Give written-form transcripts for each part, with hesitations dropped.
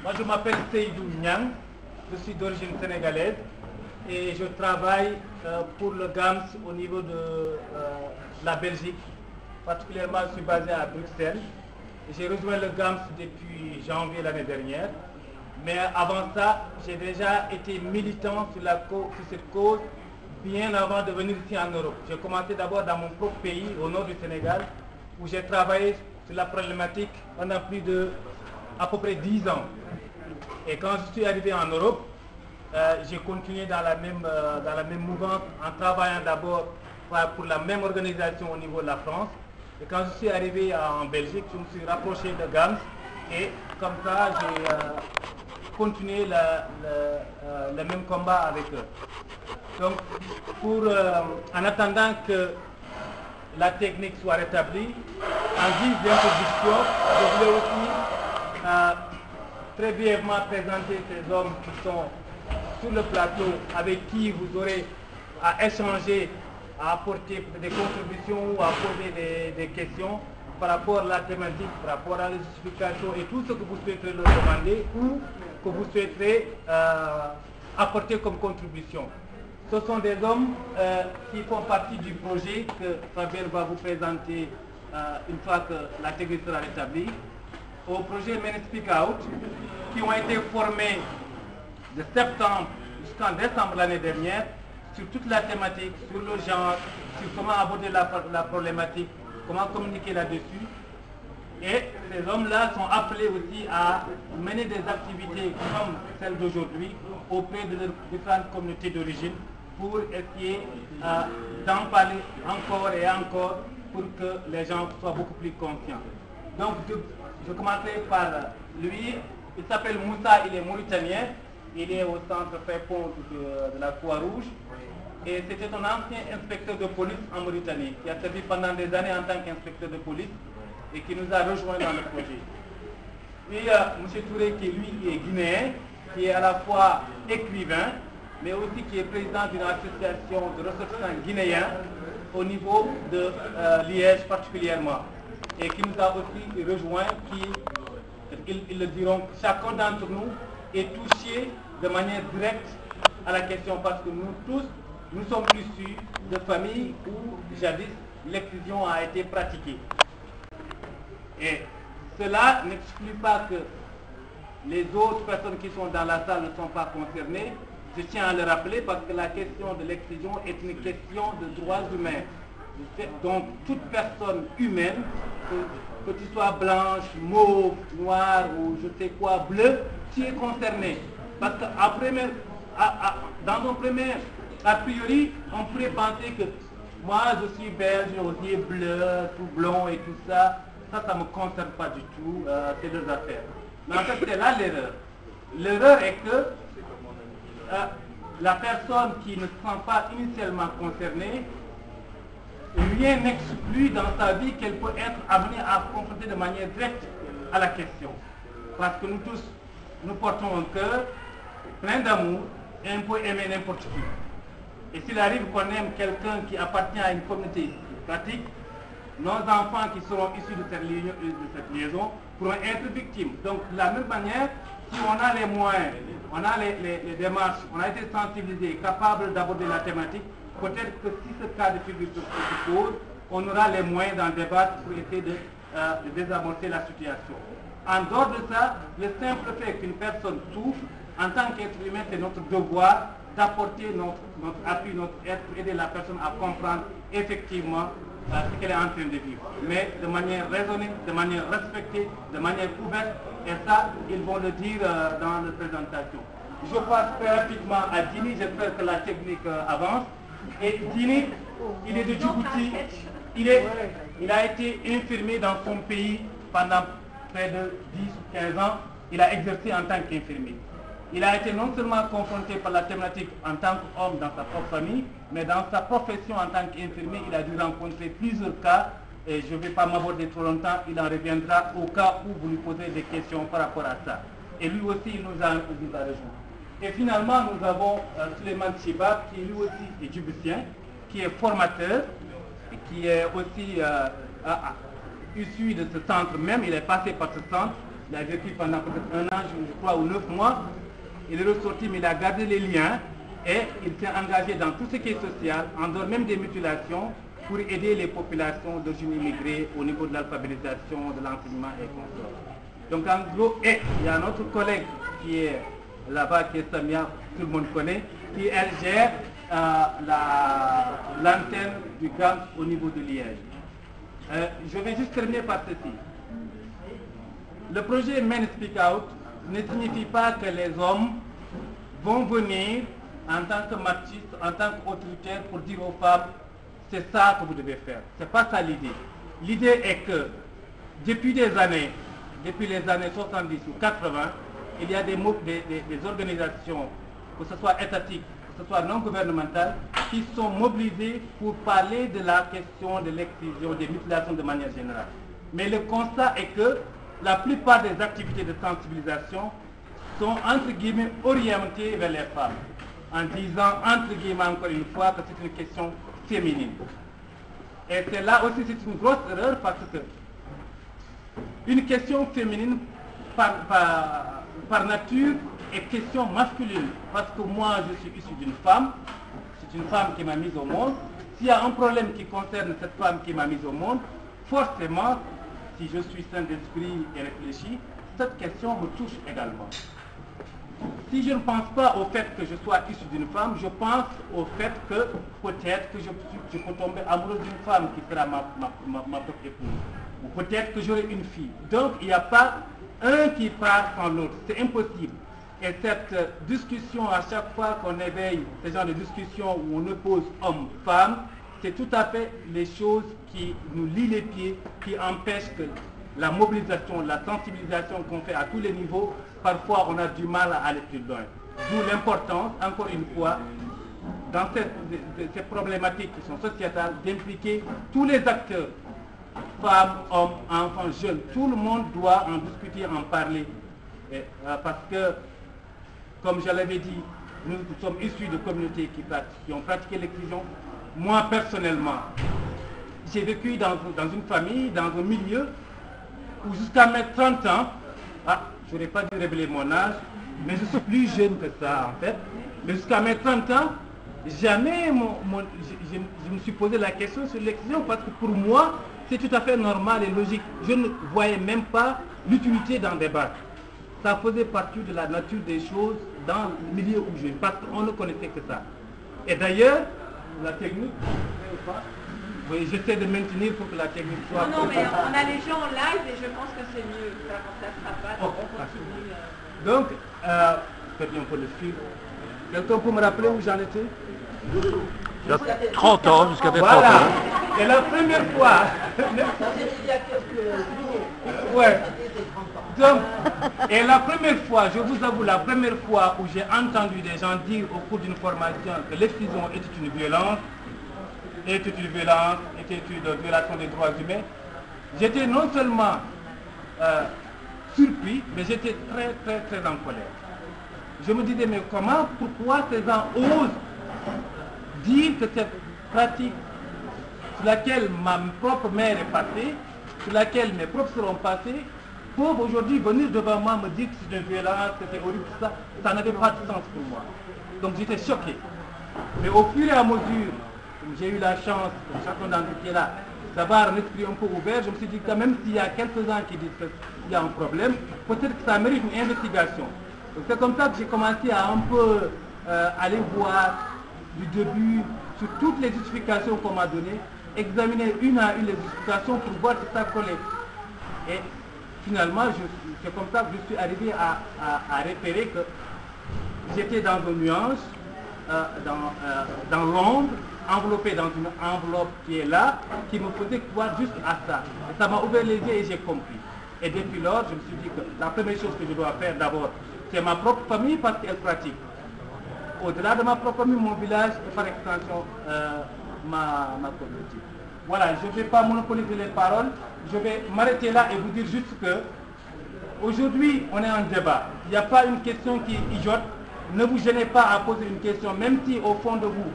Moi, je m'appelle Seydou Niang, je suis d'origine sénégalaise et je travaille pour le GAMS au niveau de la Belgique. Particulièrement, je suis basé à Bruxelles. J'ai rejoint le GAMS depuis janvier l'année dernière. Mais avant ça, j'ai déjà été militant sur cette cause bien avant de venir ici en Europe. J'ai commencé d'abord dans mon propre pays, au nord du Sénégal, où j'ai travaillé sur la problématique pendant plus de à peu près 10 ans. Et quand je suis arrivé en Europe, j'ai continué dans la même mouvance en travaillant d'abord pour la même organisation au niveau de la France. Et quand je suis arrivé en Belgique, je me suis rapproché de GAMS et comme ça, j'ai continué le même combat avec eux. Donc, en attendant que la technique soit rétablie, en guise d'introduction, je voulais aussi très brièvement présenter ces hommes qui sont sur le plateau, avec qui vous aurez à échanger, à apporter des contributions ou à poser des questions par rapport à la thématique, par rapport à la justification et tout ce que vous souhaiterez leur demander ou que vous souhaiterez apporter comme contribution. Ce sont des hommes qui font partie du projet que Fabien va vous présenter une fois que la technique sera rétablie, au projet Men Speak Out, qui ont été formés de septembre jusqu'en décembre l'année dernière sur toute la thématique, sur le genre, sur comment aborder la problématique, comment communiquer là-dessus. Et ces hommes-là sont appelés aussi à mener des activités comme celles d'aujourd'hui auprès de leurs différentes communautés d'origine pour essayer d'en parler encore et encore pour que les gens soient beaucoup plus conscients. Donc je commencerai par lui. Il s'appelle Moussa, il est mauritanien. Il est au centre Pépon de la Croix-Rouge. Et c'était un ancien inspecteur de police en Mauritanie qui a servi pendant des années en tant qu'inspecteur de police et qui nous a rejoints dans le projet. Puis M. Touré qui lui est guinéen, qui est à la fois écrivain, mais aussi qui est président d'une association de ressortissants guinéens au niveau de Liège particulièrement. Et qui nous a aussi rejoints, ils le diront, chacun d'entre nous est touché de manière directe à la question parce que nous tous, nous sommes issus de familles où jadis l'excision a été pratiquée. Et cela n'exclut pas que les autres personnes qui sont dans la salle ne sont pas concernées. Je tiens à le rappeler parce que la question de l'excision est une question de droits humains. Donc toute personne humaine, que tu sois blanche, mauve, noire ou je sais quoi, bleu, tu es concerné. Parce que dans un premier a priori, on pourrait penser que moi je suis belge, aux yeux bleus, tout blond et tout ça, ça ne me concerne pas du tout, c'est leurs affaires. Mais en fait c'est là l'erreur. L'erreur est que la personne qui ne se sent pas initialement concernée, rien n'exclut dans sa vie qu'elle peut être amenée à confronter de manière directe à la question. Parce que nous tous, nous portons un cœur plein d'amour et on peut aimer n'importe qui. Et s'il arrive qu'on aime quelqu'un qui appartient à une communauté pratique, nos enfants qui seront issus de cette liaison pourront être victimes. Donc de la même manière, si on a les moyens, on a les démarches, on a été sensibilisés, capables d'aborder la thématique, peut-être que si ce cas de figure se pose, on aura les moyens d'en débattre pour essayer de désamorcer la situation. En dehors de ça, le simple fait qu'une personne souffre, en tant qu'être humain, c'est notre devoir d'apporter notre appui, notre aide pour aider la personne à comprendre effectivement ce qu'elle est en train de vivre. Mais de manière raisonnée, de manière respectée, de manière ouverte, et ça, ils vont le dire dans la présentation. Je passe très rapidement à Dini, j'espère que la technique avance. Et Dini, il est de Djibouti, il a été infirmier dans son pays pendant près de 10 ou 15 ans, il a exercé en tant qu'infirmier. Il a été non seulement confronté par la thématique en tant qu'homme dans sa propre famille, mais dans sa profession en tant qu'infirmier, il a dû rencontrer plusieurs cas, et je ne vais pas m'aborder trop longtemps, il en reviendra au cas où vous lui posez des questions par rapport à ça. Et lui aussi, il nous a rejoint. Et finalement, nous avons Suleiman Chibab, qui lui aussi est djiboutien, qui est formateur, et qui est aussi issu de ce centre même, il est passé par ce centre, Il a vécu pendant peut-être 1 an, je crois, ou 9 mois. Il est ressorti, mais il a gardé les liens et il s'est engagé dans tout ce qui est social, en dehors même des mutilations, pour aider les populations d'origine immigrée au niveau de l'alphabétisation, de l'enseignement et consorts. Donc en gros, et il y a un autre collègue qui est là-bas, qui est Samia, tout le monde connaît, qui elle gère l'antenne du GAMS au niveau de Liège. Je vais juste terminer par ceci. Le projet Men Speak Out ne signifie pas que les hommes vont venir en tant que machistes, en tant qu'autoritaires pour dire aux femmes c'est ça que vous devez faire. Ce n'est pas ça l'idée. L'idée est que depuis des années, depuis les années 70 ou 80, il y a des organisations, que ce soit étatiques, que ce soit non gouvernementales, qui sont mobilisées pour parler de la question de l'excision, des mutilations de manière générale. Mais le constat est que la plupart des activités de sensibilisation sont entre guillemets orientées vers les femmes, en disant entre guillemets encore une fois que c'est une question féminine. Et c'est là aussi c'est une grosse erreur parce que une question féminine par nature est question masculine. Parce que moi je suis issu d'une femme, c'est une femme qui m'a mise au monde. S'il y a un problème qui concerne cette femme qui m'a mise au monde, forcément, si je suis sain d'esprit et réfléchi, cette question me touche également. Si je ne pense pas au fait que je sois issu d'une femme, je pense au fait que peut-être que je peux tomber amoureuse d'une femme qui sera ma propre épouse. Ou peut-être que j'aurai une fille. Donc il n'y a pas un qui part sans l'autre. C'est impossible. Et cette discussion, à chaque fois qu'on éveille ce genre de discussion où on oppose homme-femme, c'est tout à fait les choses qui nous lient les pieds, qui empêchent que la mobilisation, la sensibilisation qu'on fait à tous les niveaux, parfois on a du mal à aller plus loin. D'où l'importance, encore une fois, dans ces problématiques qui sont sociétales, d'impliquer tous les acteurs, femmes, hommes, enfants, jeunes. Tout le monde doit en discuter, en parler. Parce que, comme je l'avais dit, nous sommes issus de communautés qui ont pratiqué l'excision. Moi, personnellement, j'ai vécu dans une famille, dans un milieu, où jusqu'à mes 30 ans, je n'aurais pas dû révéler mon âge, mais je suis plus jeune que ça en fait, mais jusqu'à mes 30 ans, jamais je me suis posé la question sur l'excision parce que pour moi, c'est tout à fait normal et logique. Je ne voyais même pas l'utilité d'en débattre. Ça faisait partie de la nature des choses dans le milieu où je vis, parce qu'on ne connaissait que ça. Et d'ailleurs, la technique, oui, j'essaie de maintenir pour que la technique soit... Non, mais on a les gens en live et je pense que c'est mieux. Ça ne remplacera pas. Donc, on continue. Donc, faites bien pour le suivre. Quelqu'un peut me rappeler où j'en étais? Il y a 30 ans, jusqu'à 30 voilà. ans. Et la première fois... il y a quelques jours. Ouais. Donc, et la première fois, je vous avoue, la première fois où j'ai entendu des gens dire au cours d'une formation que l'excision était une violence, était une violation des droits humains, j'étais non seulement surpris, mais j'étais très, très, très en colère. Je me disais, mais comment, pourquoi ces gens osent dire que cette pratique sur laquelle ma propre mère est passée, sur laquelle mes professeurs ont passé, peuvent aujourd'hui venir devant moi me dire que c'est une violence, que c'est horrible, tout ça, ça n'avait pas de sens pour moi. Donc j'étais choqué. Mais au fur et à mesure, j'ai eu la chance, comme chacun d'entre vous qui est là, d'avoir un esprit un peu ouvert, je me suis dit que même s'il y a quelques-uns qui disent qu'il y a un problème, peut-être que ça mérite une investigation. Donc c'est comme ça que j'ai commencé à un peu aller voir du début sur toutes les justifications qu'on m'a données, examiner une à une les justifications pour voir si ça collait. Et finalement, c'est comme ça que je suis arrivé à repérer que j'étais dans une nuance, dans l'ombre, enveloppé dans une enveloppe qui est là, qui me faisait croire juste à ça. Et ça m'a ouvert les yeux et j'ai compris. Et depuis lors, je me suis dit que la première chose que je dois faire d'abord, c'est ma propre famille parce qu'elle pratique. Au-delà de ma propre famille, mon village et par extension ma communauté. Voilà, je ne vais pas monopoliser les paroles, je vais m'arrêter là et vous dire juste que aujourd'hui on est en débat. Il n'y a pas une question qui est idiote. Ne vous gênez pas à poser une question, même si au fond de vous,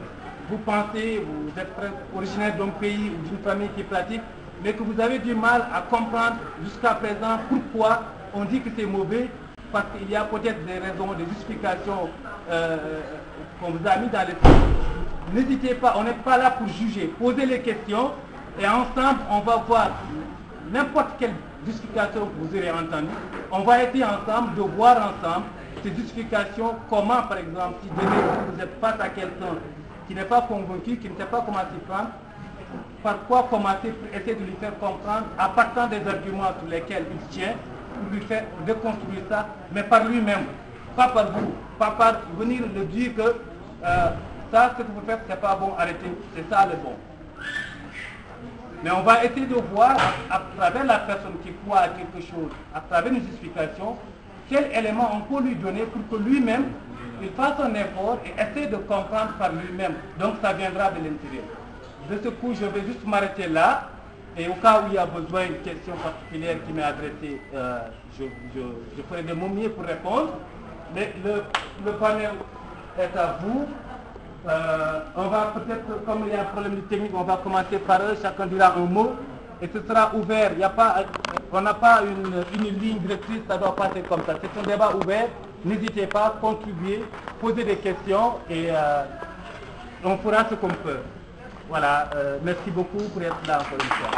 vous pensez, vous êtes originaire d'un pays ou d'une famille qui pratique, mais que vous avez du mal à comprendre jusqu'à présent pourquoi on dit que c'est mauvais parce qu'il y a peut-être des raisons, des justifications qu'on vous a mis dans les textes. N'hésitez pas, on n'est pas là pour juger. Posez les questions et ensemble, on va voir n'importe quelle justification que vous aurez entendue. On va essayer ensemble de voir ensemble ces justifications, comment par exemple, si demain vous êtes face à quelqu'un qui n'est pas convaincu, qui ne sait pas comment s'y prendre, par quoi commencer pour essayer de lui faire comprendre, à partir des arguments sur lesquels il tient, pour lui faire déconstruire ça, mais par lui-même, pas par vous, pas par venir le dire que ça, ce que vous faites, c'est pas bon, arrêtez, c'est ça le bon. Mais on va essayer de voir, à travers la personne qui croit à quelque chose, à travers une justification, quel élément on peut lui donner pour que lui-même, il fasse un effort et essaie de comprendre par lui-même. Donc ça viendra de l'intérieur. De ce coup, je vais juste m'arrêter là. Et au cas où il y a besoin d'une question particulière qui m'est adressée, je ferai de mon mieux pour répondre. Mais le panel est à vous. On va peut-être, comme il y a un problème de technique, on va commencer par eux. Chacun dira un mot. Et ce sera ouvert. On n'a pas une ligne directrice, ça doit passer comme ça. C'est un débat ouvert. N'hésitez pas à contribuer, poser des questions et on fera ce qu'on peut. Voilà, merci beaucoup pour être là encore une fois.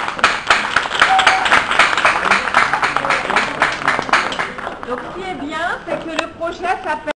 Donc ce qui est bien, c'est que le projet s'appelle